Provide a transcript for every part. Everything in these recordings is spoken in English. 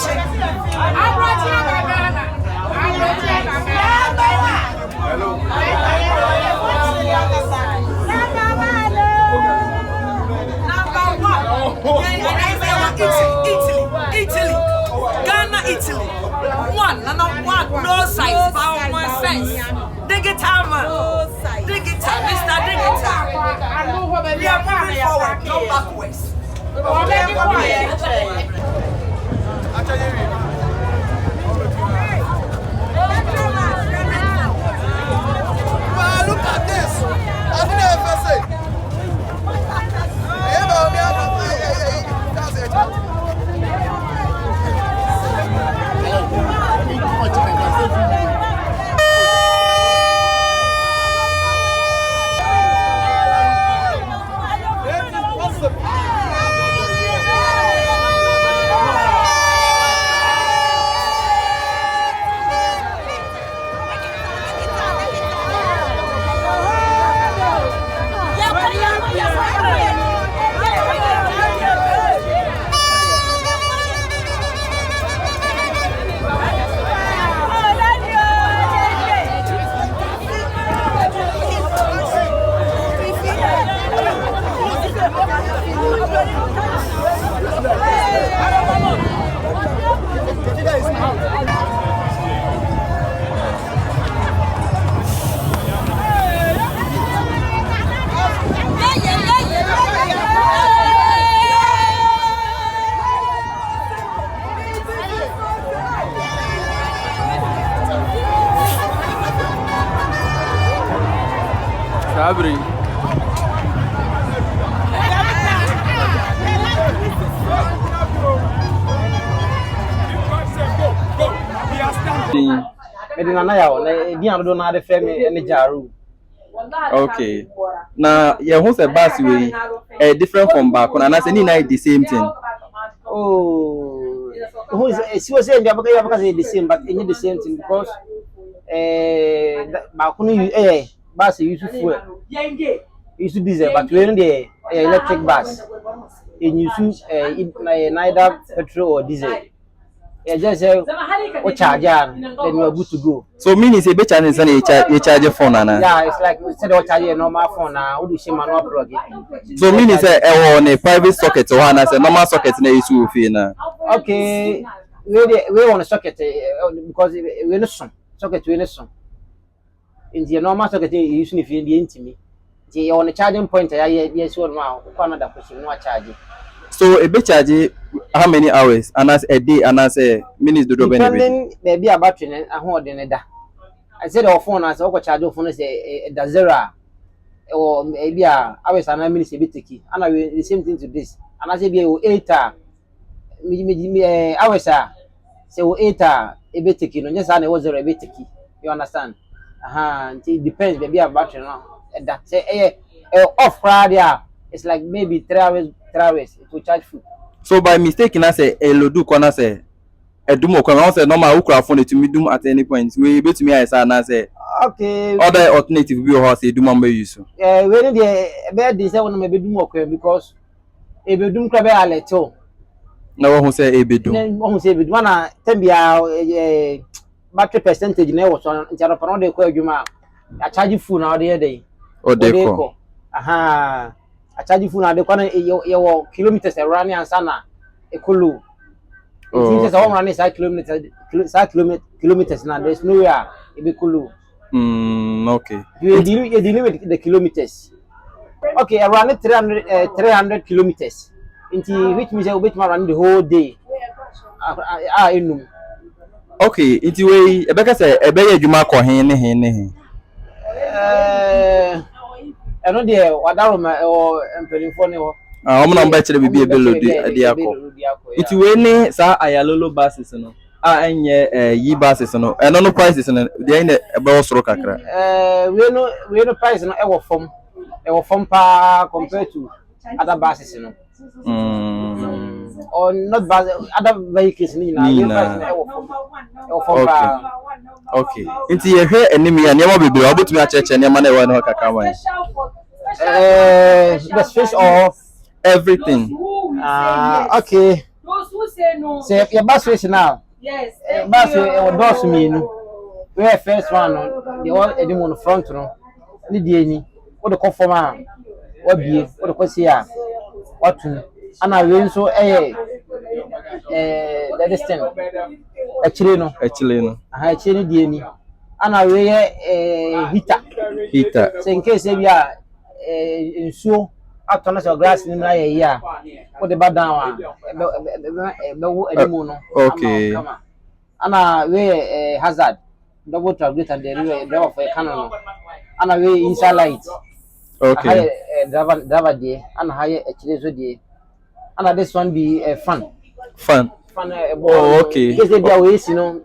Italy, Ghana, Italy. One, no size, power, one size. Digital man, digital, Mr. Digital. We are moving forward, not backwards. Look at this. I didn't ever say. Sabri. Okay. Now, yeah, who's a bus way? Different from back on, and I say, the same thing. Oh, she was saying the same, but it the same thing because bus used to fuel, used to diesel, but when the electric bus, it used neither petrol or diesel. Just say, oh, charge, then you are good to go. So, meaning a better than you charge your phone, Anna. Yeah, it's like instead of charging a normal phone now, would you say manual plug it? So, meaning on a private socket or a normal socket in a issue of you. Okay, we want a socket because we're not some socket, we're not some. In the normal socket, you usually feel the intimate. The on a charging point, yes, one now, Canada pushing no charging. So a bit charge how many hours and as a day and as a minutes do depending maybe a battery and hold in that. I said our phone as our charge of phone is a zero or maybe hours and 9 minutes a bit key. And I will the same thing to this. And I say be 8 hours say 8 a bit key. No, just I was a bit key. You understand? It depends maybe a battery now. That say off Friday. It's like maybe 3 hours to charge food. So by mistake, I say a lodu corner say a dumo corner say normal ukra phone to me doom at any point. We bet me I say okay. Other alternative we horse a doom use. When the bed is one maybe do more because if you do crab a little. No one say a bit do. One say with one battery percentage never was on Japan de Quajuma. I charge you food now the day. Or they call. I charge you for now. The corner your kilometers around and sana a kulu. It's all running 5 kilometers now. There's nowhere it be kulu. Okay. You deal with the kilometers. Okay, around 300 kilometers. Into which means which man run the whole day. Okay, into way Rebecca say a better Juma ko hen. I know the Wadaroma or Emperiphone. I'm not better to be a below the it's when Sir Ayalolo buses, no. And ye buses, no. And no prices, and the end about Srokakra. We no price in our form compared to other buses, you know. Or not bus, other vehicles, okay. Into your hair enemy and never be able to match church and your money when I come. The fish or everything. Okay. Say your bus race now. Yes. Bus or doors mean. We have first one on the one anyone front no. Ni die ni. What the conformer. What be? What the question? What to? And I win so that is 10. Actually no. I actually die ni. And I wear heater. So in case we are in so after na grass ni na ya what the bad down okay ana we hazard double target and the driver for cannon ana we inside light okay driver there and higher actually so there and this one be fun okay because they are ways you know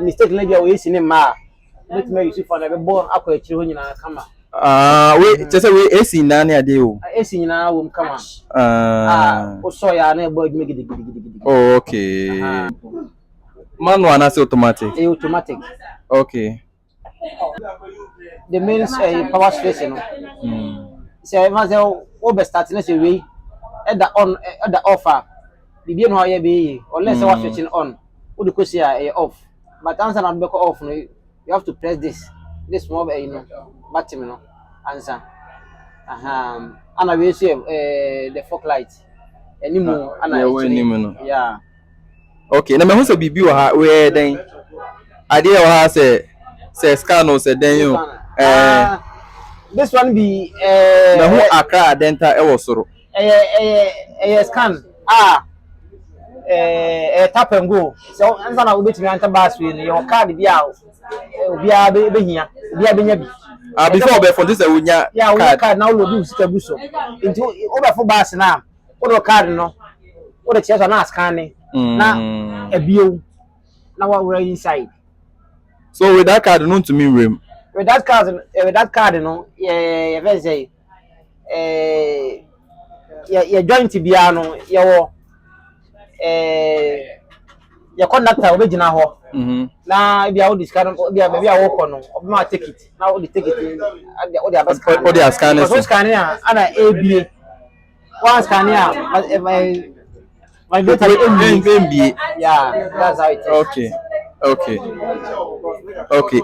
mistake they are ways in ma let me use for na be ball akọ actually ho nyina kama we just say we AC na na ade o AC nyina wo kama o so ya na e boy gidi okay manual and automatic automatic okay the main power station no say even say o be start na say we at the offer bibi no ya be unless we switching on o de ko say off but answer na be ko off no you have to press this small you know button no answer and we see the fog light anymore and yeah okay na me hu say bibi wa ha we den ade wa ha say scan no say den you this one be na hu Accra dental e wo soro scan tap and go so answer na we betimi anta bus we your card bia obia be hia obia be nya bi before be for this unya card now load sika buso into over for bus na o card no o de cheso na scan na ebio na wa inside so with that card no to me room with that card no yeah very say yeah joint bia no yeah wo ya conductor obegina ho na bia o discard bia wo ko no obima ticket na o di ticket o di abascan o di scan so scan ya ana ABA one scan ya my data MBA yeah that's how it is okay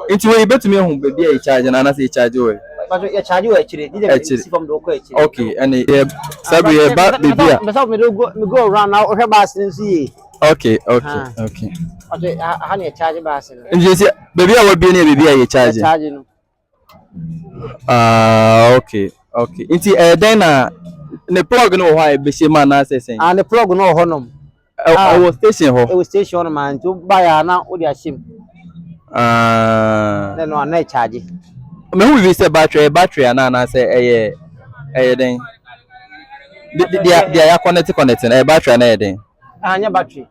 it we betumi hu baby e charge na say charge we but you charge we actually did see from the actually okay and sabi baby me go around now o bus see okay how you charge bus you see baby I will be near baby e charge no okay inti then na the plug no ho be she man na say sen and the plug no ho no I was station man to buy na o dey ashim then no na charge me who we say battery na say then they are connecting battery na then anya battery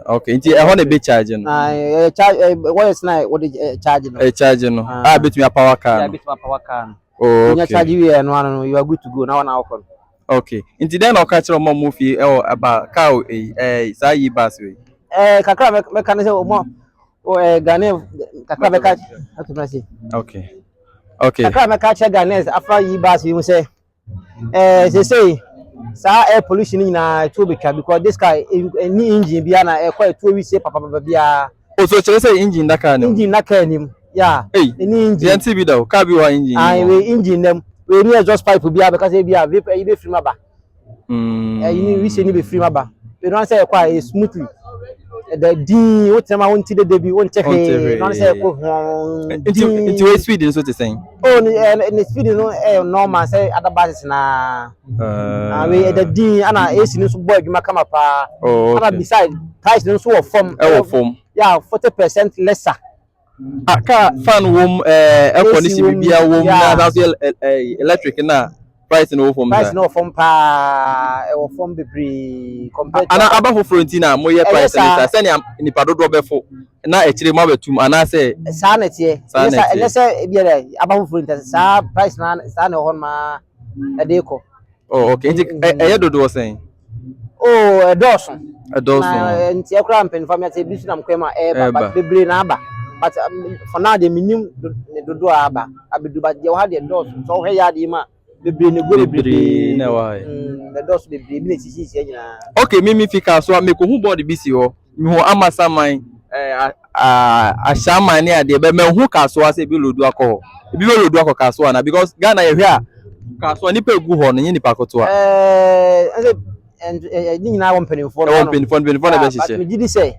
okay nti e ho na be charge no charge what is na what charge no betumi power car oh okay charge we no you are good to go now na okon okay nti then o ka kire mo fi about car say yi bus we kakra me kan say mo Ghanaian kakra me ka okay kakra me ka che Ghanaians after yi bus we say say air pollution na to be because this car any engine bia na quite to we say papa bia so chere say engine that car nim yeah any engine TB da car bi wa engine we engine them we need just pipe bia because e bia e be free maba you we say ni be free maba we don't say quite smoothly the d what time I want to the debut won't check don't say into we speed so to saying and speed no normal say other buses na we the d ana AC no so boy adwuma kama pa ana beside price no so form yeah 40% lesser aka fan wom air condition bia wom na so electric na price no form pa e wo form bebre compared ana aba for frontina mo ye price na say ni padodo befo na ekire mo betum ana say sa na tie say bia dey aba for frontina sa price na sa na hon ma e dey ko okay e dodo say doson nti e kra mpen family say bisu na mkwema but bebre na aba but for now the minimum dodo aba abedu ba je wa de doson so he ya de ma bebre ne go bebre na why the doors be business is Okay, Mimi Fika, so I make who bought the BCO. Me who amasa mine, a shaman near the Bema who castle as a bill do alcohol. Bill do alcohol castle, because Ghana here, castle, nipple go on in the Pacotua. And now I'm penny for but we did say,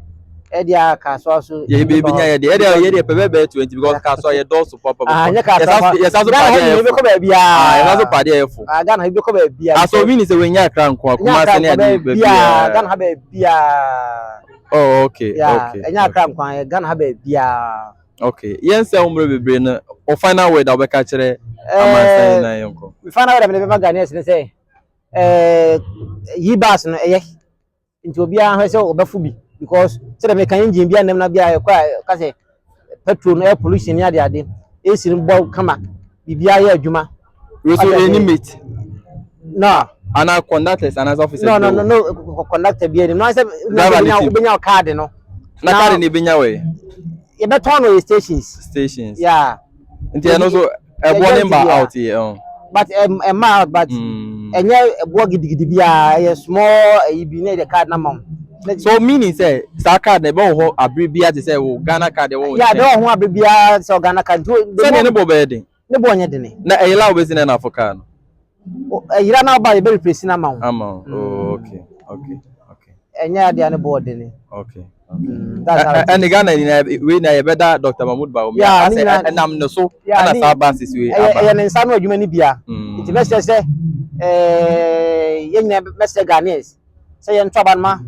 Edia castle, so yeah, baby, yeah, the area, maybe 20 because castle, your doors of Papa. Yes, as a party, yeah, party. I don't have become a beer. I saw means when you're crank, oh, okay, yeah, okay. And you're crank, I can't have a beer. Okay, yes, I'm going to be or find out where the catcher. We found out about Ghanaians and say, ye bass into a beer or Bafubi because said I can engine beer and not be a quiet petrol air pollution. Yadia, is in Bob Kama, Bibia Juma. We saw any meet. No, and our conductors and as officers. No, conductor beer. No, I said, no, card, you know. Not in the Binya You better stations. Yeah. And then also a warning bar out here. But a mouth, but and yeah, a boggy a small, you be near the card number. So meaning say, Saka the bow, a bribia to say, Ghana card. Yeah, don't want to be a so Ghana can do the bedding. The boy, not a allow in an African. You don't know about a very pressing amount. Okay. And yeah, the other board in it. Okay. And the Ghana we na better Dr. Mahmoud Bawumia. Yeah, and I'm no so and as our basis we. And some of you many beer. It's best to say, young Mr. Ghanaians. Say, and Trabanma,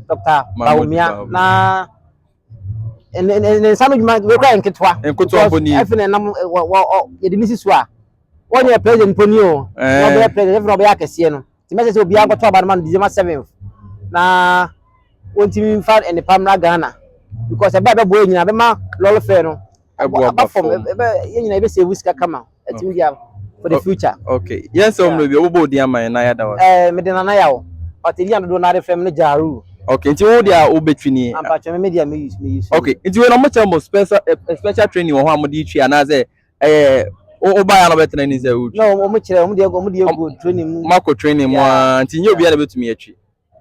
Dr. Bawumia. Na and some of you might require in Kitwa. And Kutwa Pony. I feel a Mrs. Wa. 1 year president Ponyo. President, everybody I can see. The message will be able to Trabanman December 7th. Na won't even find any Pamra Ghana because a better boy in Abema, Lolo Ferno. Apart from you never say whisker come out for the future. Okay, yes, so maybe Obo Diama and I Medina Nayao, but the young do not family Jaru. Okay, into all their Obetrini and patch media me. Okay, into a much more special training or Hamodichi and as a Oba veteran is a no, much good training, Marco training one, you'll be able to me a tree.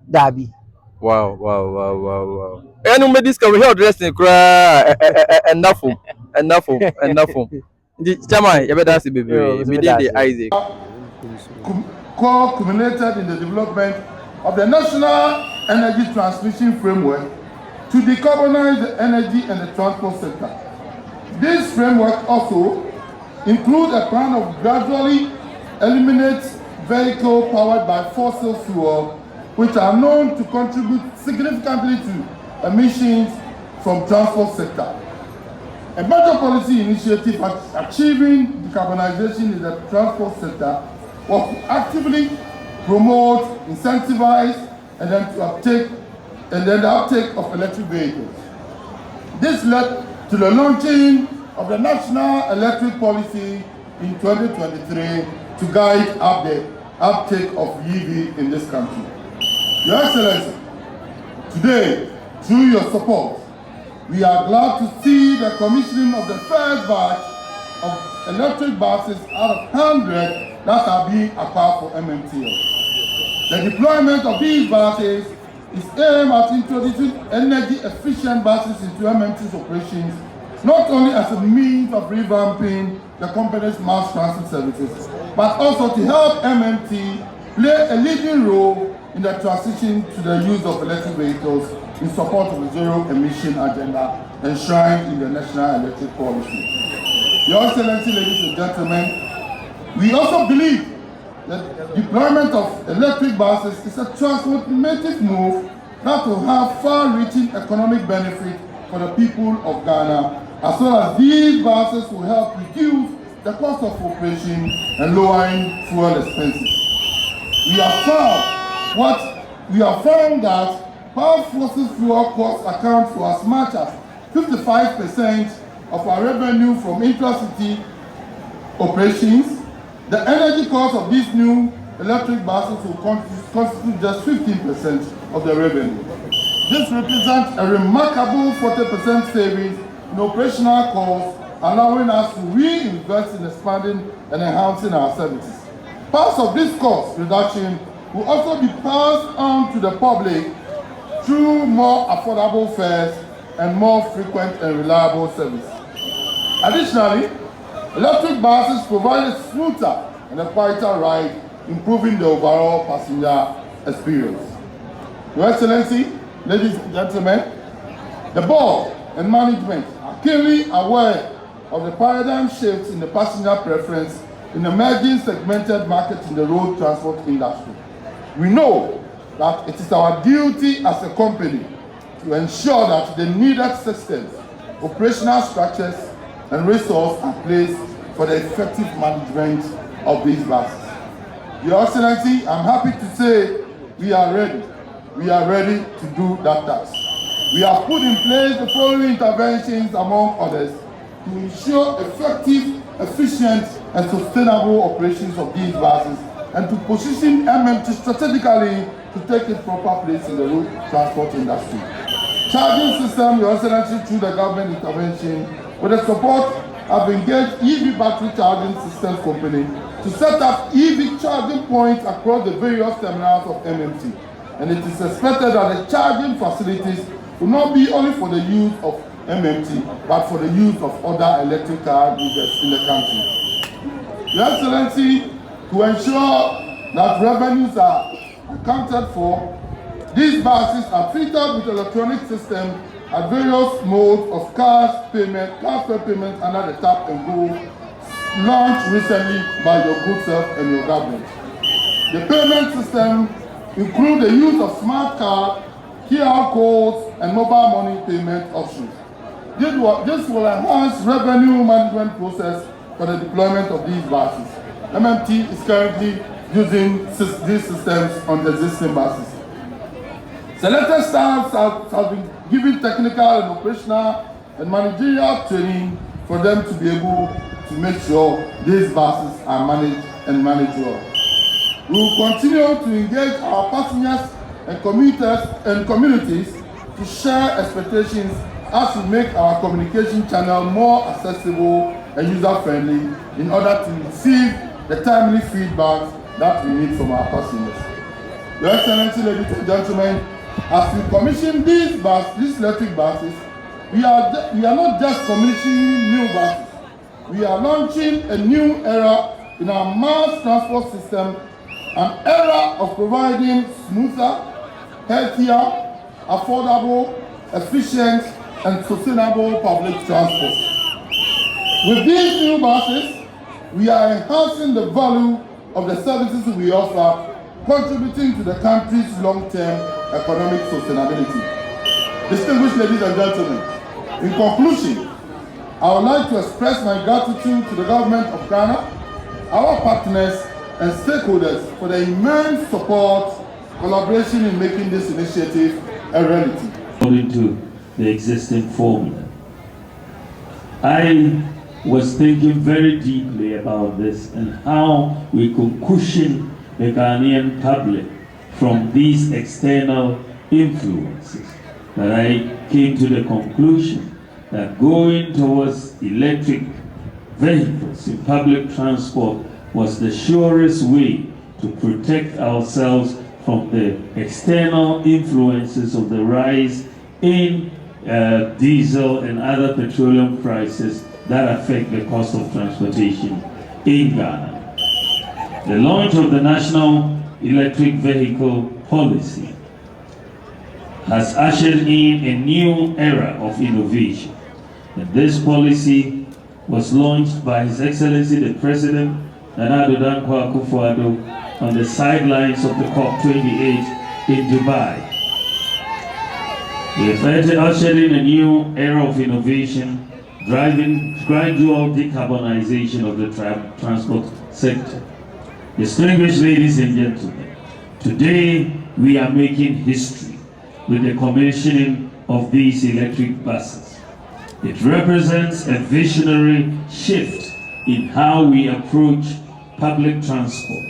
Darby. Wow. And we discover here dressing cry enough. Chama, you better see baby. We did the Isaac. Co-culminated in the development of the National Energy Transmission Framework to decarbonize the energy and the transport sector. This framework also includes a plan of gradually eliminate vehicles powered by fossil fuel, which are known to contribute significantly to emissions from transport sector. A major policy initiative for achieving decarbonization in the transport sector was to actively promote, incentivize, and then the uptake of electric vehicles. This led to the launching of the National Electric Policy in 2023 to guide up the uptake of EV in this country. Your Excellency, today, through your support, we are glad to see the commissioning of the first batch of electric buses out of 100 that are being acquired for MMTL. The deployment of these buses is aimed at introducing energy-efficient buses into MMT's operations, not only as a means of revamping the company's mass transit services, but also to help MMT play a leading role in the transition to the use of electric vehicles in support of the zero-emission agenda enshrined in the National Electric Policy. Your Excellency, ladies and gentlemen, we also believe that deployment of electric buses is a transformative move that will have far-reaching economic benefit for the people of Ghana, as well as these buses will help reduce the cost of operation and lowering fuel expenses. We have found that while fossil fuel costs account for as much as 55% of our revenue from intracity operations, the energy cost of these new electric buses will constitute just 15% of the revenue. This represents a remarkable 40% savings in operational costs, allowing us to reinvest in expanding and enhancing our services. Parts of this cost reduction will also be passed on to the public through more affordable fares and more frequent and reliable service. Additionally, electric buses provide a smoother and a quieter ride, improving the overall passenger experience. Your Excellency, ladies and gentlemen, the board and management are keenly aware of the paradigm shifts in the passenger preference in the emerging segmented market in the road transport industry. We know that it is our duty as a company to ensure that the needed systems, operational structures, and resources are placed for the effective management of these buses. Your Excellency, I'm happy to say we are ready. We are ready to do that task. We have put in place the following interventions, among others, to ensure effective, efficient, and sustainable operations of these buses and to position MMT strategically to take its proper place in the road transport industry. Charging system, Your Excellency, through the government intervention, with the support of engaged EV battery charging systems company to set up EV charging points across the various terminals of MMT. And it is expected that the charging facilities will not be only for the use of MMT, but for the use of other electric car users in the country. Your Excellency, to ensure that revenues are accounted for, these buses are fitted with electronic systems at various modes of cash fare payment under the tap and go, launched recently by your good self and your government. The payment system includes the use of smart card, QR codes, and mobile money payment options. This will enhance revenue management process for the deployment of these buses. MMT is currently using these systems on the existing buses. Selected staff have been given technical and operational and managerial training for them to be able to make sure these buses are managed and managed well. We will continue to engage our passengers and communities to share expectations as we make our communication channel more accessible and user-friendly in order to receive the timely feedback that we need from our passengers. Your Excellency, ladies and gentlemen, as we commission these electric buses, we are not just commissioning new buses. We are launching a new era in our mass transport system, an era of providing smoother, healthier, affordable, efficient, and sustainable public transport. With these new buses, we are enhancing the value of the services we offer, contributing to the country's long-term economic sustainability. Distinguished ladies and gentlemen, in conclusion, I would like to express my gratitude to the government of Ghana, our partners and stakeholders for the immense support, collaboration in making this initiative a reality. According to the existing formula, I was thinking very deeply about this and how we could cushion the Ghanaian public from these external influences, that I came to the conclusion that going towards electric vehicles in public transport was the surest way to protect ourselves from the external influences of the rise in diesel and other petroleum prices that affect the cost of transportation in Ghana. The launch of the National Electric Vehicle Policy has ushered in a new era of innovation. And this policy was launched by His Excellency the President, Addo Bawumia, on the sidelines of the COP28 in Dubai. We have ushered in a new era of innovation, driving gradual decarbonization of the transport sector. Distinguished ladies and gentlemen, today we are making history with the commissioning of these electric buses. It represents a visionary shift in how we approach public transport.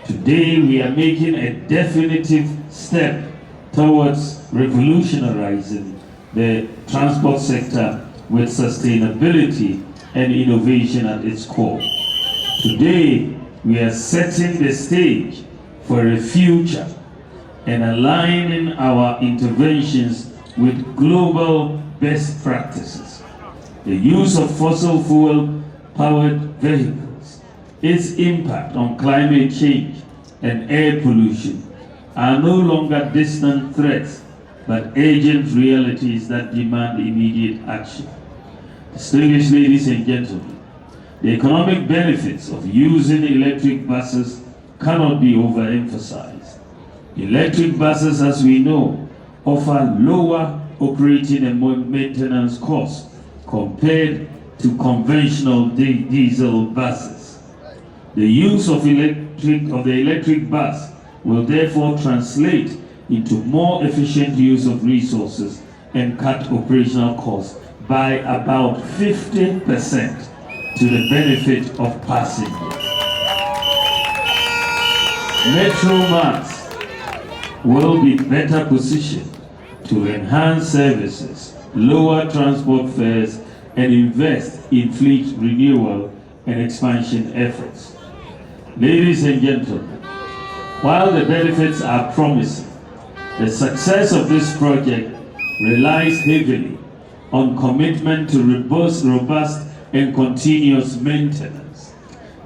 Today we are making a definitive step towards revolutionizing the transport sector with sustainability and innovation at its core. Today we are setting the stage for a future and aligning our interventions with global best practices. The use of fossil fuel powered vehicles, its impact on climate change and air pollution are no longer distant threats, but urgent realities that demand immediate action. Distinguished ladies and gentlemen, the economic benefits of using electric buses cannot be overemphasized. Electric buses, as we know, offer lower operating and maintenance costs compared to conventional diesel buses. The use of the electric bus will therefore translate into more efficient use of resources and cut operational costs by about 50% to the benefit of passengers. Metro Mars will be better positioned to enhance services, lower transport fares, and invest in fleet renewal and expansion efforts. Ladies and gentlemen, while the benefits are promising, the success of this project relies heavily on commitment to robust and continuous maintenance.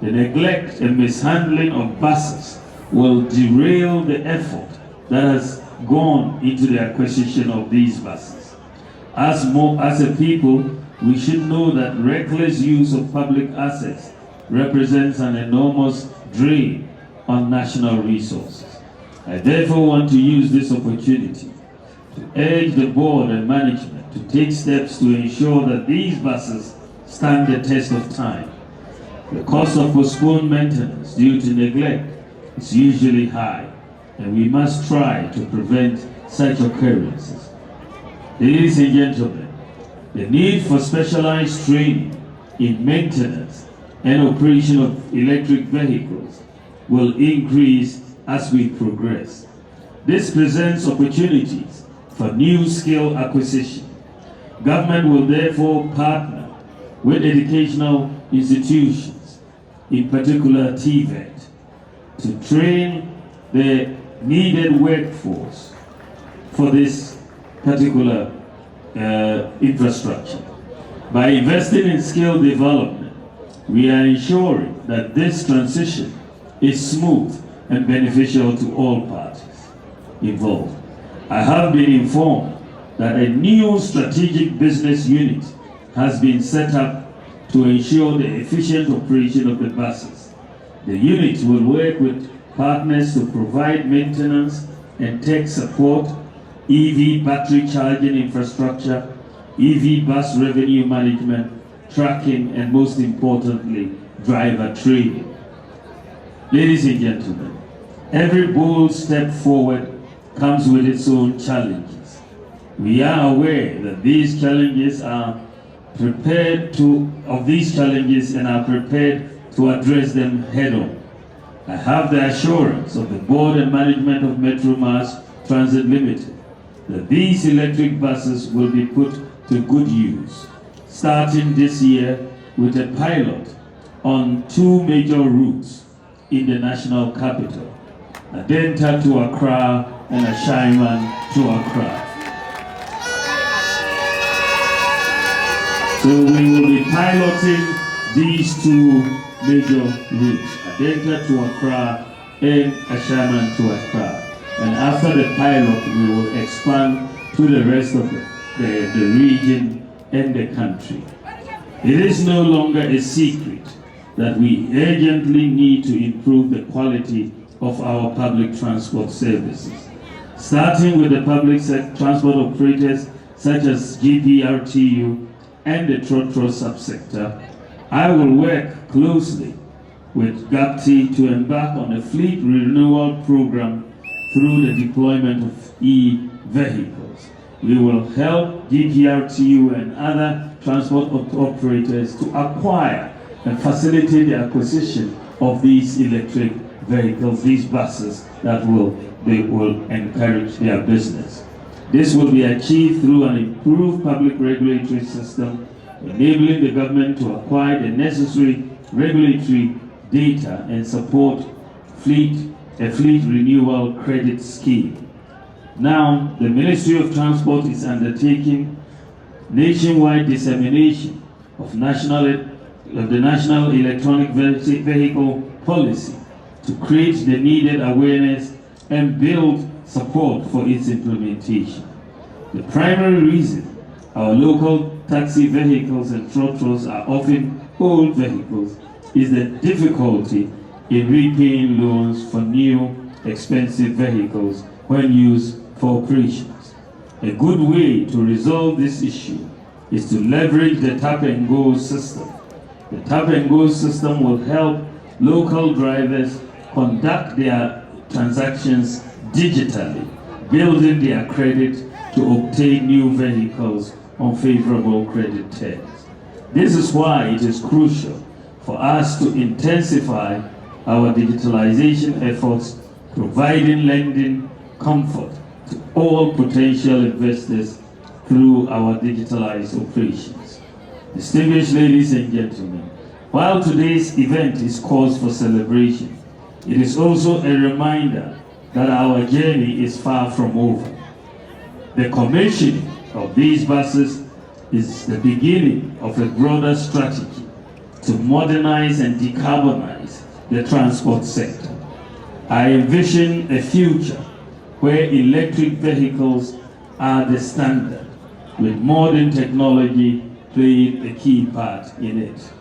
The neglect and mishandling of buses will derail the effort that has gone into the acquisition of these buses. As a people, we should know that reckless use of public assets represents an enormous drain on national resources. I therefore want to use this opportunity to urge the board and management to take steps to ensure that these buses stand the test of time. The cost of postponed maintenance due to neglect is usually high, and we must try to prevent such occurrences. Ladies and gentlemen, the need for specialized training in maintenance and operation of electric vehicles will increase as we progress. This presents opportunities for new skill acquisition. Government will therefore partner with educational institutions, in particular TVET, to train the needed workforce for this particular infrastructure. By investing in skill development, we are ensuring that this transition is smooth and beneficial to all parties involved. I have been informed that a new strategic business unit has been set up to ensure the efficient operation of the buses. The unit will work with partners to provide maintenance and tech support, EV battery charging infrastructure, EV bus revenue management, tracking, and most importantly, driver training. Ladies and gentlemen, every bold step forward comes with its own challenges. We are aware that these challenges are prepared to address them head on. I have the assurance of the board and management of Metro Mars Transit Limited that these electric buses will be put to good use, starting this year with a pilot on 2 major routes in the national capital, Adenta to Accra and Ashaiman to Accra. So we will be piloting these 2 major routes, Adenta to Accra and Ashaiman to Accra. And after the pilot, we will expand to the rest of the region and the country. It is no longer a secret that we urgently need to improve the quality of our public transport services. Starting with the public transport operators such as GPRTU and the Trotro subsector, I will work closely with GAPTI to embark on a fleet renewal program through the deployment of e-vehicles. We will help GPRTU and other transport operators to acquire and facilitate the acquisition of these electric vehicles, these buses that will encourage their business. This will be achieved through an improved public regulatory system, enabling the government to acquire the necessary regulatory data and support fleet a fleet renewal credit scheme. Now, the Ministry of Transport is undertaking nationwide dissemination of the National Electronic Vehicle Policy to create the needed awareness and build support for its implementation. The primary reason our local taxi vehicles and trotros are often old vehicles is the difficulty in repaying loans for new expensive vehicles when used for operations. A good way to resolve this issue is to leverage the tap and go system. The tap and go system will help local drivers conduct their transactions digitally, building their credit to obtain new vehicles on favorable credit terms. This is why it is crucial for us to intensify our digitalization efforts, providing lending comfort to all potential investors through our digitalized operations. Distinguished ladies and gentlemen, while today's event is cause for celebration, it is also a reminder that our journey is far from over. The commissioning of these buses is the beginning of a broader strategy to modernize and decarbonize the transport sector. I envision a future where electric vehicles are the standard, with modern technology playing a key part in it.